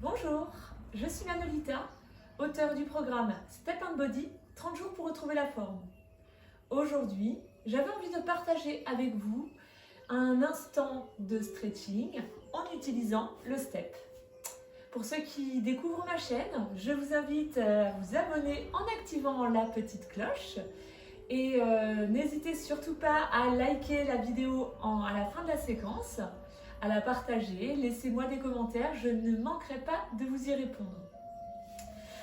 Bonjour, je suis Manolita, auteure du programme Step and Body, 30 jours pour retrouver la forme. Aujourd'hui, j'avais envie de partager avec vous un instant de stretching en utilisant le step. Pour ceux qui découvrent ma chaîne, je vous invite à vous abonner en activant la petite cloche et n'hésitez surtout pas à liker la vidéo à la fin de la séquence, à la partager, laissez-moi des commentaires, je ne manquerai pas de vous y répondre.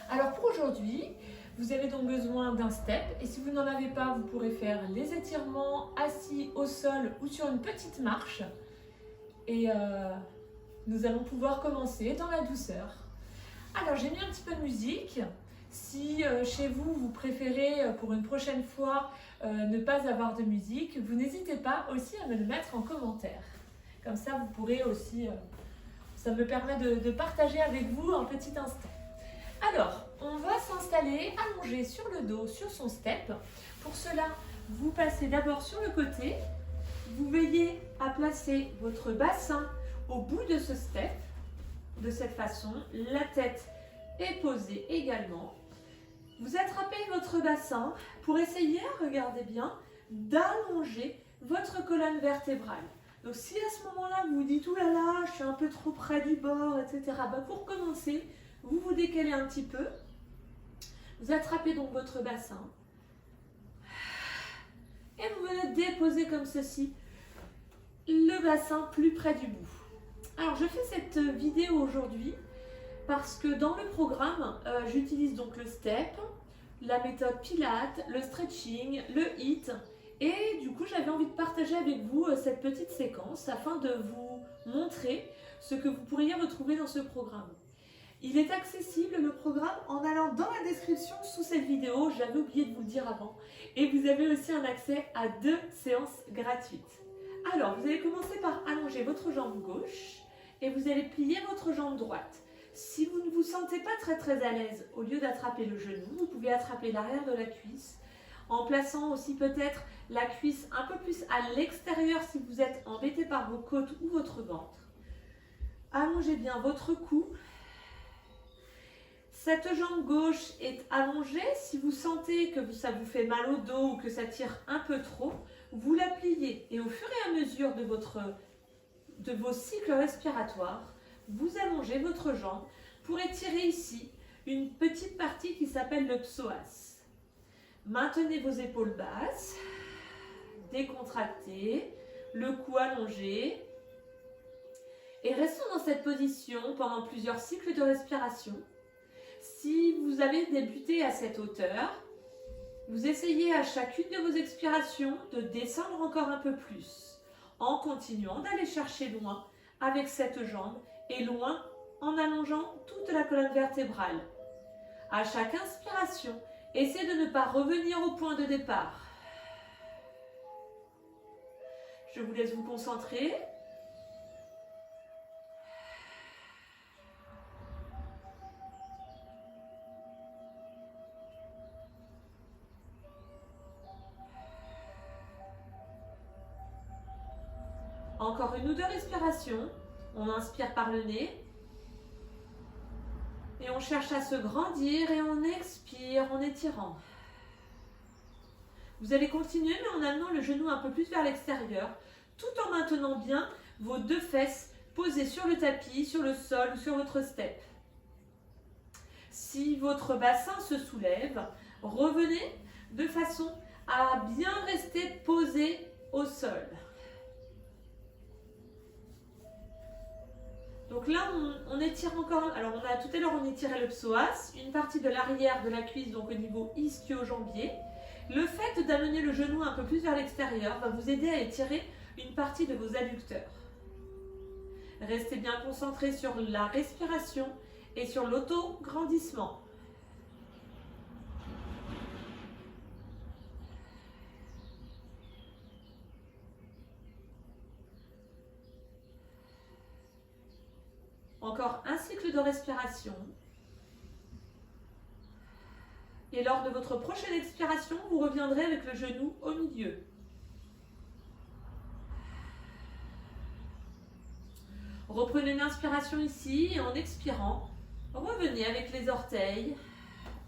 Alors pour aujourd'hui, vous avez donc besoin d'un step et si vous n'en avez pas, vous pourrez faire les étirements assis au sol ou sur une petite marche et nous allons pouvoir commencer dans la douceur. Alors j'ai mis un petit peu de musique. Si chez vous, vous préférez pour une prochaine fois ne pas avoir de musique, vous n'hésitez pas aussi à me le mettre en commentaire. Comme ça, vous pourrez aussi, ça me permet de partager avec vous un petit instant. Alors, on va s'installer allongé sur le dos, sur son step. Pour cela, vous passez d'abord sur le côté. Vous veillez à placer votre bassin au bout de ce step. De cette façon, la tête est posée également. Vous attrapez votre bassin pour essayer, regardez bien, d'allonger votre colonne vertébrale. Donc si à ce moment-là vous vous dites « Ouh là là, je suis un peu trop près du bord, etc. » Pour commencer, vous vous décalez un petit peu. Vous attrapez donc votre bassin. Et vous venez déposer comme ceci le bassin plus près du bout. Alors je fais cette vidéo aujourd'hui parce que dans le programme, j'utilise donc le step, la méthode Pilates, le stretching, le HIIT. Et du coup, j'avais envie de partager avec vous cette petite séquence afin de vous montrer ce que vous pourriez retrouver dans ce programme. Il est accessible, le programme, en allant dans la description sous cette vidéo. J'avais oublié de vous le dire avant. Et vous avez aussi un accès à 2 séances gratuites. Alors, vous allez commencer par allonger votre jambe gauche et vous allez plier votre jambe droite. Si vous ne vous sentez pas très à l'aise, au lieu d'attraper le genou, vous pouvez attraper l'arrière de la cuisse en plaçant aussi peut-être la cuisse un peu plus à l'extérieur si vous êtes embêté par vos côtes ou votre ventre. Allongez bien votre cou. Cette jambe gauche est allongée. Si vous sentez que ça vous fait mal au dos ou que ça tire un peu trop, vous la pliez et au fur et à mesure de vos cycles respiratoires, vous allongez votre jambe pour étirer ici une petite partie qui s'appelle le psoas. Maintenez vos épaules basses, décontractez, le cou allongé et restons dans cette position pendant plusieurs cycles de respiration. Si vous avez débuté à cette hauteur, vous essayez à chacune de vos expirations de descendre encore un peu plus en continuant d'aller chercher loin avec cette jambe et loin en allongeant toute la colonne vertébrale. À chaque inspiration, essayez de ne pas revenir au point de départ. Je vous laisse vous concentrer. Encore une ou deux respirations. On inspire par le nez. Et on cherche à se grandir et on expire en étirant. Vous allez continuer mais en amenant le genou un peu plus vers l'extérieur, tout en maintenant bien vos 2 fesses posées sur le tapis, sur le sol ou sur votre step. Si votre bassin se soulève, revenez de façon à bien rester posé au sol. Donc là, on étire encore, alors tout à l'heure on étirait le psoas, une partie de l'arrière de la cuisse, donc au niveau ischio-jambier. Le fait d'amener le genou un peu plus vers l'extérieur va vous aider à étirer une partie de vos adducteurs. Restez bien concentré sur la respiration et sur l'auto-grandissement. Encore un cycle de respiration. Et lors de votre prochaine expiration, vous reviendrez avec le genou au milieu. Reprenez une inspiration ici et en expirant, revenez avec les orteils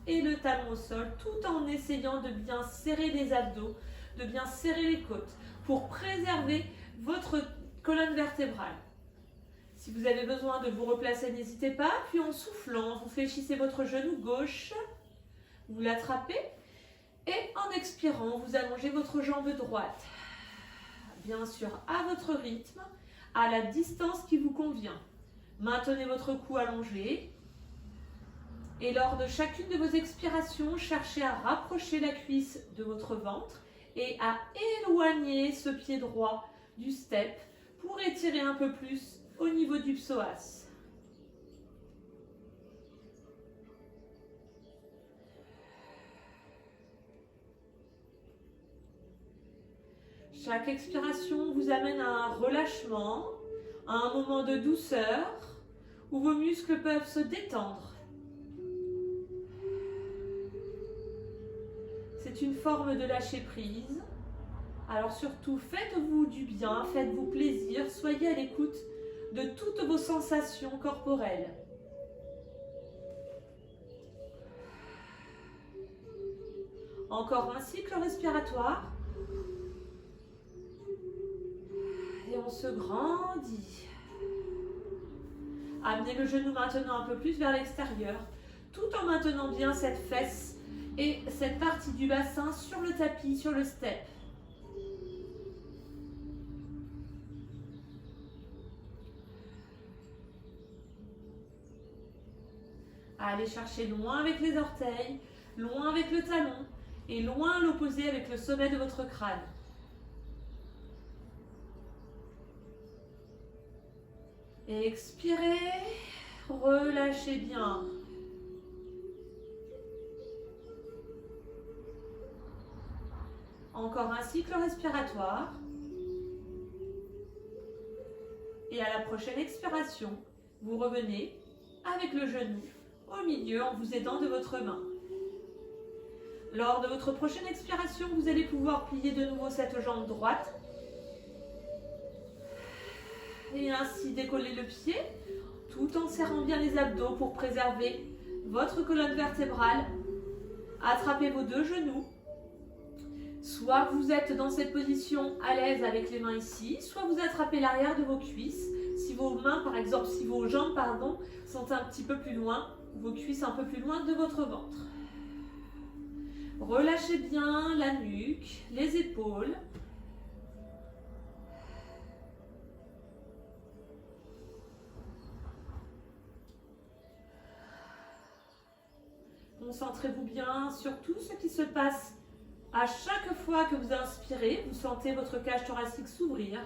et le talon au sol tout en essayant de bien serrer les abdos, de bien serrer les côtes pour préserver votre colonne vertébrale. Si vous avez besoin de vous replacer, n'hésitez pas. Puis en soufflant, vous fléchissez votre genou gauche, vous l'attrapez et en expirant, vous allongez votre jambe droite. Bien sûr, à votre rythme, à la distance qui vous convient. Maintenez votre cou allongé. Et lors de chacune de vos expirations, cherchez à rapprocher la cuisse de votre ventre et à éloigner ce pied droit du step pour étirer un peu plus au niveau du psoas. Chaque expiration vous amène à un relâchement, à un moment de douceur où vos muscles peuvent se détendre. C'est une forme de lâcher prise. Alors surtout, faites-vous du bien, faites-vous plaisir, soyez à l'écoute de toutes vos sensations corporelles. Encore un cycle respiratoire. Et on se grandit. Amenez le genou maintenant un peu plus vers l'extérieur, tout en maintenant bien cette fesse et cette partie du bassin sur le tapis, sur le step. Allez chercher loin avec les orteils, loin avec le talon et loin à l'opposé avec le sommet de votre crâne. Et expirez, relâchez bien. Encore un cycle respiratoire. Et à la prochaine expiration, vous revenez avec le genou au milieu en vous aidant de votre main. Lors de votre prochaine expiration, vous allez pouvoir plier de nouveau cette jambe droite. Et ainsi décoller le pied, tout en serrant bien les abdos pour préserver votre colonne vertébrale. Attrapez vos deux genoux. Soit vous êtes dans cette position à l'aise avec les mains ici, soit vous attrapez l'arrière de vos cuisses. Si vos mains, par exemple, si vos jambes, sont un petit peu plus loin, vos cuisses un peu plus loin de votre ventre. Relâchez bien la nuque, les épaules. Concentrez-vous bien sur tout ce qui se passe à chaque fois que vous inspirez. Vous sentez votre cage thoracique s'ouvrir,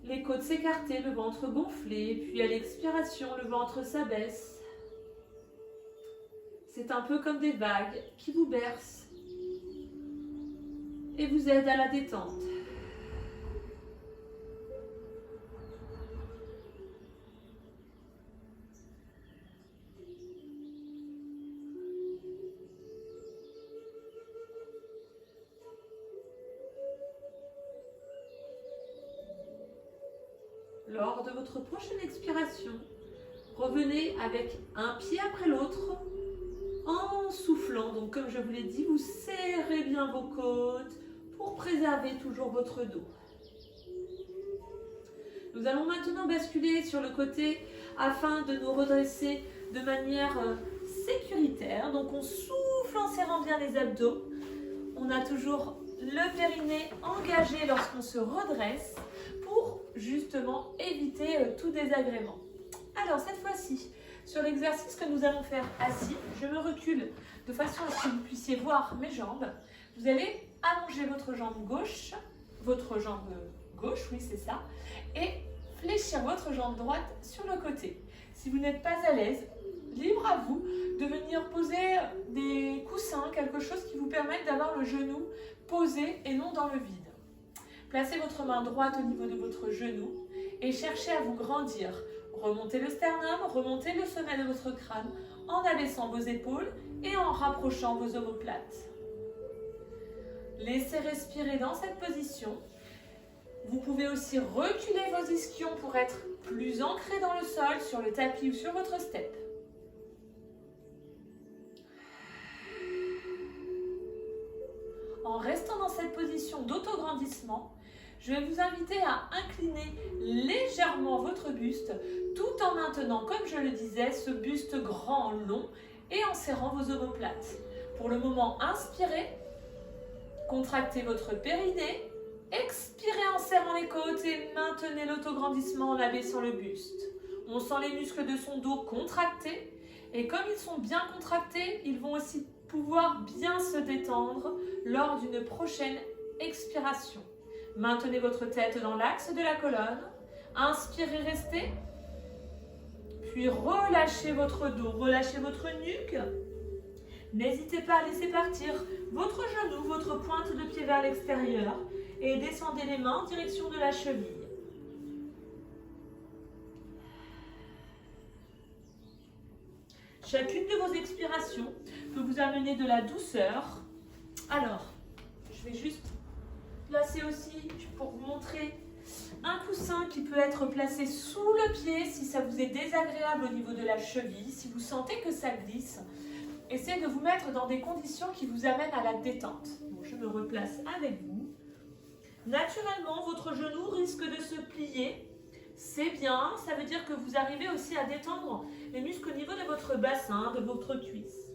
les côtes s'écarter, le ventre gonfler, puis à l'expiration, le ventre s'abaisse. C'est un peu comme des vagues qui vous bercent et vous aident à la détente. Lors de votre prochaine expiration, revenez avec un pied après l'autre en soufflant. Donc comme je vous l'ai dit, vous serrez bien vos côtes pour préserver toujours votre dos. Nous allons maintenant basculer sur le côté afin de nous redresser de manière sécuritaire. Donc on souffle en serrant bien les abdos. On a toujours le périnée engagé lorsqu'on se redresse pour justement éviter tout désagrément. Alors cette fois-ci, sur l'exercice que nous allons faire assis, je me recule de façon à ce que vous puissiez voir mes jambes. Vous allez allonger votre jambe gauche, oui c'est ça, et fléchir votre jambe droite sur le côté. Si vous n'êtes pas à l'aise, libre à vous de venir poser des coussins, quelque chose qui vous permette d'avoir le genou posé et non dans le vide. Placez votre main droite au niveau de votre genou et cherchez à vous grandir. Remontez le sternum, remontez le sommet de votre crâne en abaissant vos épaules et en rapprochant vos omoplates. Laissez respirer dans cette position Vous pouvez aussi reculer vos ischions pour être plus ancrés dans le sol, sur le tapis ou sur votre step. En restant dans cette position d'autograndissement, je vais vous inviter à incliner légèrement votre buste tout en maintenant, comme je le disais, ce buste grand, long et en serrant vos omoplates. Pour le moment, inspirez, contractez votre périnée, expirez en serrant les côtes et maintenez l'autograndissement en abaissant le buste. On sent les muscles de son dos contractés et comme ils sont bien contractés, ils vont aussi pouvoir bien se détendre lors d'une prochaine expiration. Maintenez votre tête dans l'axe de la colonne. Inspirez, restez. Puis relâchez votre dos, relâchez votre nuque. N'hésitez pas à laisser partir votre genou, votre pointe de pied vers l'extérieur et descendez les mains en direction de la cheville. Chacune de vos expirations peut vous amener de la douceur. Alors, je vais juste placer aussi, pour vous montrer, un coussin qui peut être placé sous le pied si ça vous est désagréable au niveau de la cheville, si vous sentez que ça glisse. Essayez de vous mettre dans des conditions qui vous amènent à la détente. Bon, je me replace avec vous. Naturellement, votre genou risque de se plier. C'est bien, ça veut dire que vous arrivez aussi à détendre les muscles au niveau de votre bassin, de votre cuisse.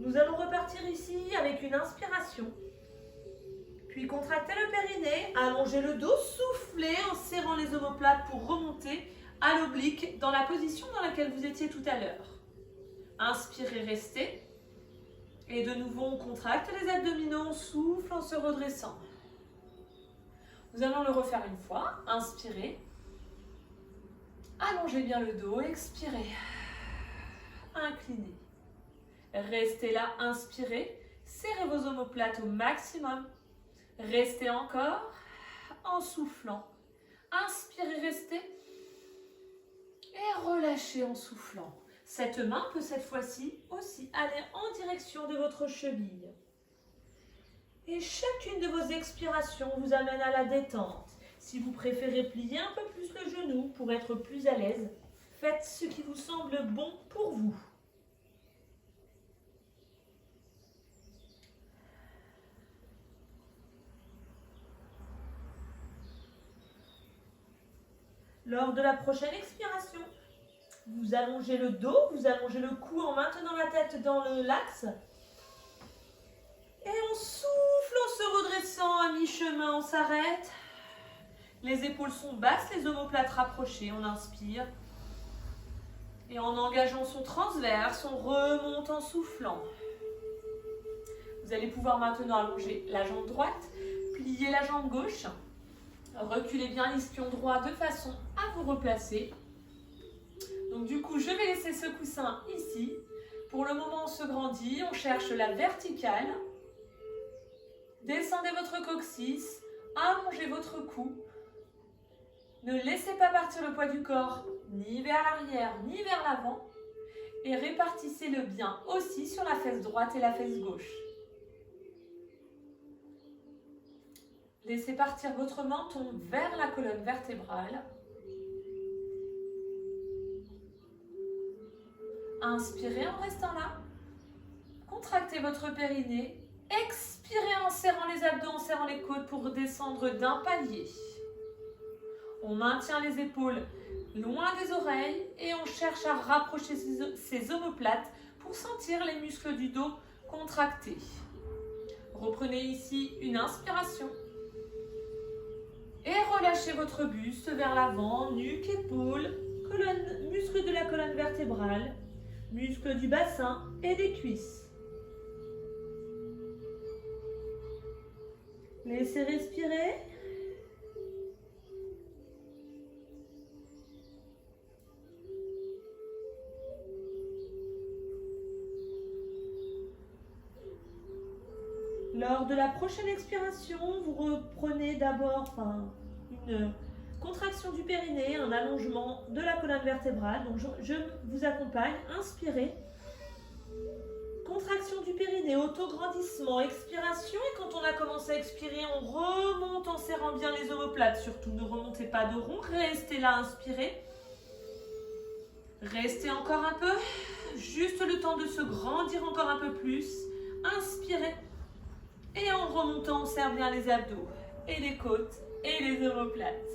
Nous allons repartir ici avec une inspiration. Puis contractez le périnée, allongez le dos, soufflez en serrant les omoplates pour remonter à l'oblique dans la position dans laquelle vous étiez tout à l'heure. Inspirez, restez. Et de nouveau, on contracte les abdominaux, on souffle en se redressant. Nous allons le refaire une fois. Inspirez. Allongez bien le dos, expirez. Inclinez. Restez là, inspirez. Serrez vos omoplates au maximum. Restez encore en soufflant. Inspirez, restez. Et relâchez en soufflant. Cette main peut cette fois-ci aussi aller en direction de votre cheville. Et chacune de vos expirations vous amène à la détente. Si vous préférez plier un peu plus le genou pour être plus à l'aise, faites ce qui vous semble bon pour vous. Lors de la prochaine expiration, vous allongez le dos, vous allongez le cou en maintenant la tête dans l'axe. Et on souffle en se redressant à mi-chemin, on s'arrête. Les épaules sont basses, les omoplates rapprochées, on inspire. Et en engageant son transverse, on remonte en soufflant. Vous allez pouvoir maintenant allonger la jambe droite, plier la jambe gauche. Reculez bien l'ischio droit de façon à vous replacer. Donc du coup, je vais laisser ce coussin ici. Pour le moment, on se grandit, on cherche la verticale. Descendez votre coccyx, allongez votre cou. Ne laissez pas partir le poids du corps, ni vers l'arrière, ni vers l'avant. Et répartissez-le bien aussi sur la fesse droite et la fesse gauche. Laissez partir votre menton vers la colonne vertébrale. Inspirez en restant là. Contractez votre périnée. Expirez en serrant les abdos, en serrant les côtes pour descendre d'un palier. On maintient les épaules loin des oreilles et on cherche à rapprocher ses omoplates pour sentir les muscles du dos contractés. Reprenez ici une inspiration. Et relâchez votre buste vers l'avant, nuque, épaules, muscles de la colonne vertébrale, muscles du bassin et des cuisses. Laissez respirer. Lors de la prochaine expiration, vous reprenez d'abord une contraction du périnée, un allongement de la colonne vertébrale. Donc je vous accompagne. Inspirez. Contraction du périnée, autograndissement, expiration. Et quand on a commencé à expirer, on remonte en serrant bien les omoplates. Surtout, ne remontez pas de rond. Restez là, inspirez. Restez encore un peu. Juste le temps de se grandir encore un peu plus. Inspirez. Et en remontant, on serre bien les abdos et les côtes et les omoplates.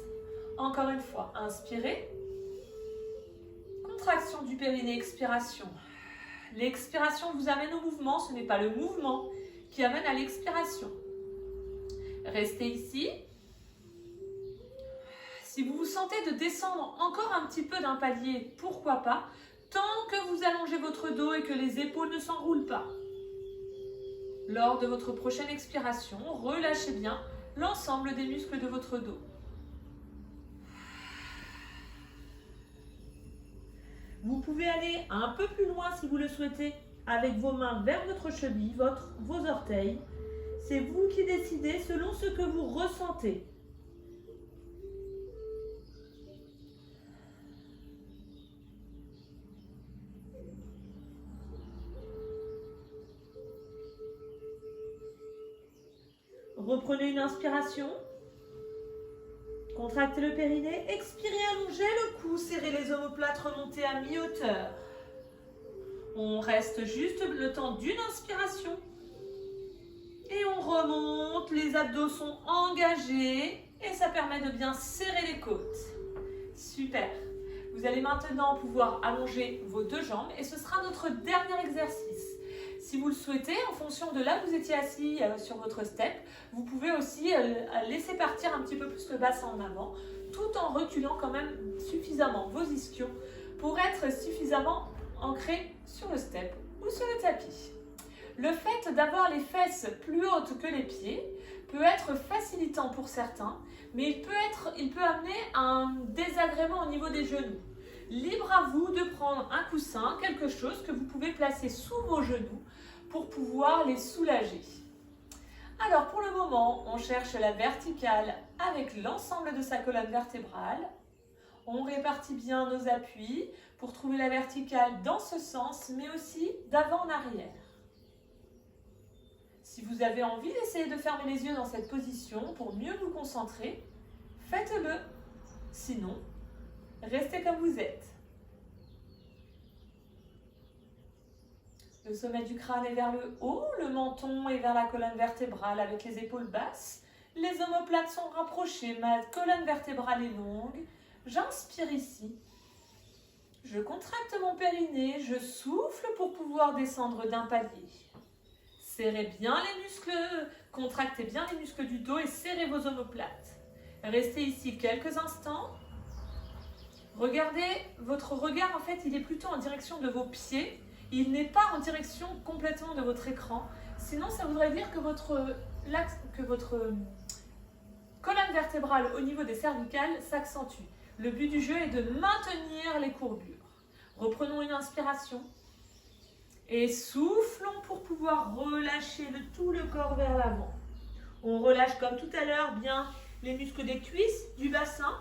Encore une fois, inspirez. Contraction du périnée, expiration. L'expiration vous amène au mouvement, ce n'est pas le mouvement qui amène à l'expiration. Restez ici. Si vous vous sentez de descendre encore un petit peu d'un palier, pourquoi pas, tant que vous allongez votre dos et que les épaules ne s'enroulent pas. Lors de votre prochaine expiration, relâchez bien l'ensemble des muscles de votre dos. Vous pouvez aller un peu plus loin si vous le souhaitez, avec vos mains vers votre cheville, vos orteils. C'est vous qui décidez selon ce que vous ressentez. Reprenez une inspiration. Contractez le périnée, expirez, allongez le cou, serrez les omoplates, remontez à mi-hauteur. On reste juste le temps d'une inspiration. Et on remonte, les abdos sont engagés et ça permet de bien serrer les côtes. Super. Vous allez maintenant pouvoir allonger vos deux jambes et ce sera notre dernier exercice. Si vous le souhaitez, en fonction de là où vous étiez assis sur votre step, vous pouvez aussi laisser partir un petit peu plus le bassin en avant, tout en reculant quand même suffisamment vos ischions pour être suffisamment ancré sur le step ou sur le tapis. Le fait d'avoir les fesses plus hautes que les pieds peut être facilitant pour certains, mais il peut amener à un désagrément au niveau des genoux. Libre à vous de prendre un coussin, quelque chose que vous pouvez placer sous vos genoux pour pouvoir les soulager. Alors pour le moment, on cherche la verticale avec l'ensemble de sa colonne vertébrale. On répartit bien nos appuis pour trouver la verticale dans ce sens, mais aussi d'avant en arrière. Si vous avez envie d'essayer de fermer les yeux dans cette position pour mieux vous concentrer, faites-le. Sinon, restez comme vous êtes. Le sommet du crâne est vers le haut, le menton est vers la colonne vertébrale avec les épaules basses. Les omoplates sont rapprochées, ma colonne vertébrale est longue. J'inspire ici. Je contracte mon périnée, je souffle pour pouvoir descendre d'un palier. Serrez bien les muscles, contractez bien les muscles du dos et serrez vos omoplates. Restez ici quelques instants. Regardez, votre regard en fait, il est plutôt en direction de vos pieds. Il n'est pas en direction complètement de votre écran. Sinon, ça voudrait dire que votre colonne vertébrale au niveau des cervicales s'accentue. Le but du jeu est de maintenir les courbures. Reprenons une inspiration. Et soufflons pour pouvoir relâcher tout le corps vers l'avant. On relâche comme tout à l'heure bien les muscles des cuisses, du bassin.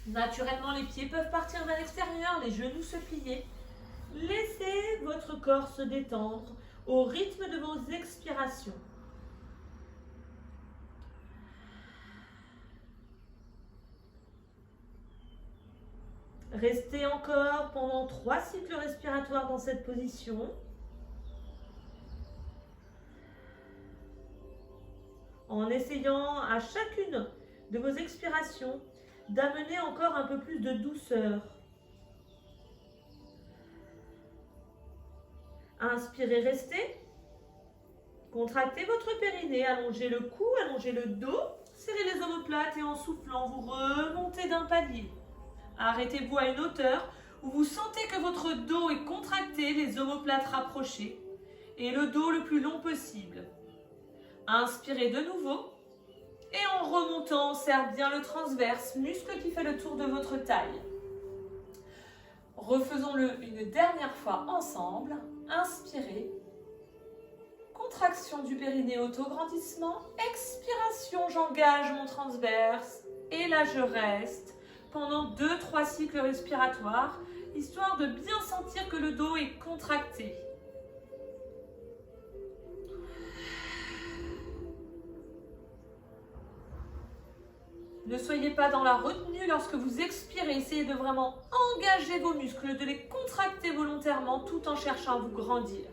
Naturellement, les pieds peuvent partir vers l'extérieur, les genoux se plier. Laissez votre corps se détendre au rythme de vos expirations. Restez encore pendant 3 cycles respiratoires dans cette position. En essayant à chacune de vos expirations d'amener encore un peu plus de douceur. Inspirez, restez. Contractez votre périnée, allongez le cou, allongez le dos, serrez les omoplates et en soufflant, vous remontez d'un palier. Arrêtez-vous à une hauteur où vous sentez que votre dos est contracté, les omoplates rapprochées et le dos le plus long possible. Inspirez de nouveau et en remontant, on serre bien le transverse, muscle qui fait le tour de votre taille. Refaisons-le une dernière fois ensemble. Inspirez. Contraction du périnée, autograndissement. Expiration, j'engage mon transverse. Et là, je reste pendant 2-3 cycles respiratoires, histoire de bien sentir que le dos est contracté. Ne soyez pas dans la retenue lorsque vous expirez. Essayez de vraiment engager vos muscles, de les contracter volontairement tout en cherchant à vous grandir.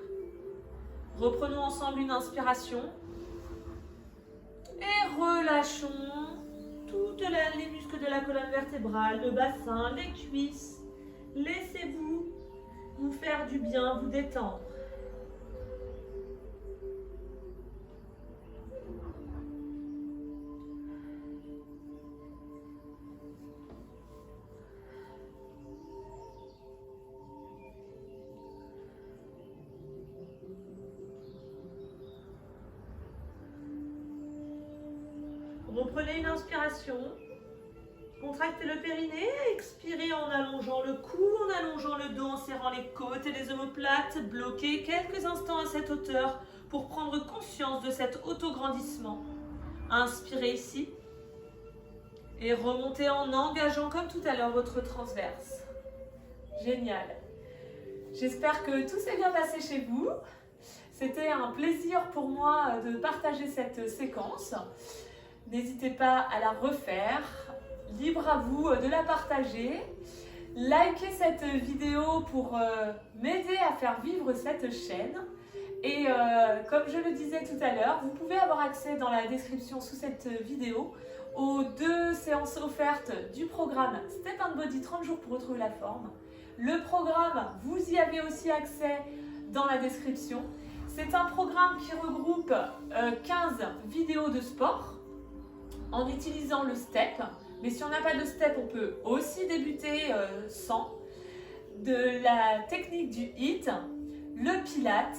Reprenons ensemble une inspiration. Et relâchons tous les muscles de la colonne vertébrale, le bassin, les cuisses. Laissez-vous vous faire du bien, vous détendre. Reprenez une inspiration, contractez le périnée, expirez en allongeant le cou, en allongeant le dos, en serrant les côtes et les omoplates, bloquez quelques instants à cette hauteur pour prendre conscience de cet autograndissement. Inspirez ici et remontez en engageant comme tout à l'heure votre transverse. Génial. J'espère que tout s'est bien passé chez vous. C'était un plaisir pour moi de partager cette séquence. N'hésitez pas à la refaire, libre à vous de la partager. Likez cette vidéo pour m'aider à faire vivre cette chaîne. Et comme je le disais tout à l'heure, vous pouvez avoir accès dans la description sous cette vidéo aux 2 séances offertes du programme Step & Body 30 jours pour retrouver la forme. Le programme, vous y avez aussi accès dans la description. C'est un programme qui regroupe 15 vidéos de sport en utilisant le step, mais si on n'a pas de step, on peut aussi débuter sans, de la technique du HIIT, le pilate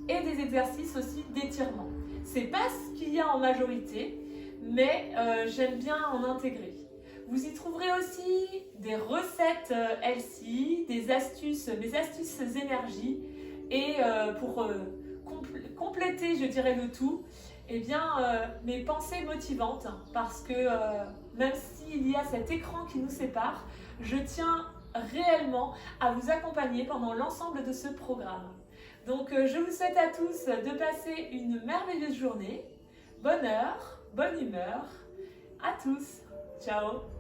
et des exercices aussi d'étirement. C'est pas ce qu'il y a en majorité, mais j'aime bien en intégrer. Vous y trouverez aussi des recettes healthy, des astuces, mes astuces énergie, et pour compléter, je dirais, le tout, eh bien, mes pensées motivantes, parce que même s'il y a cet écran qui nous sépare, je tiens réellement à vous accompagner pendant l'ensemble de ce programme. Donc, je vous souhaite à tous de passer une merveilleuse journée. Bonne heure, bonne humeur. À tous. Ciao.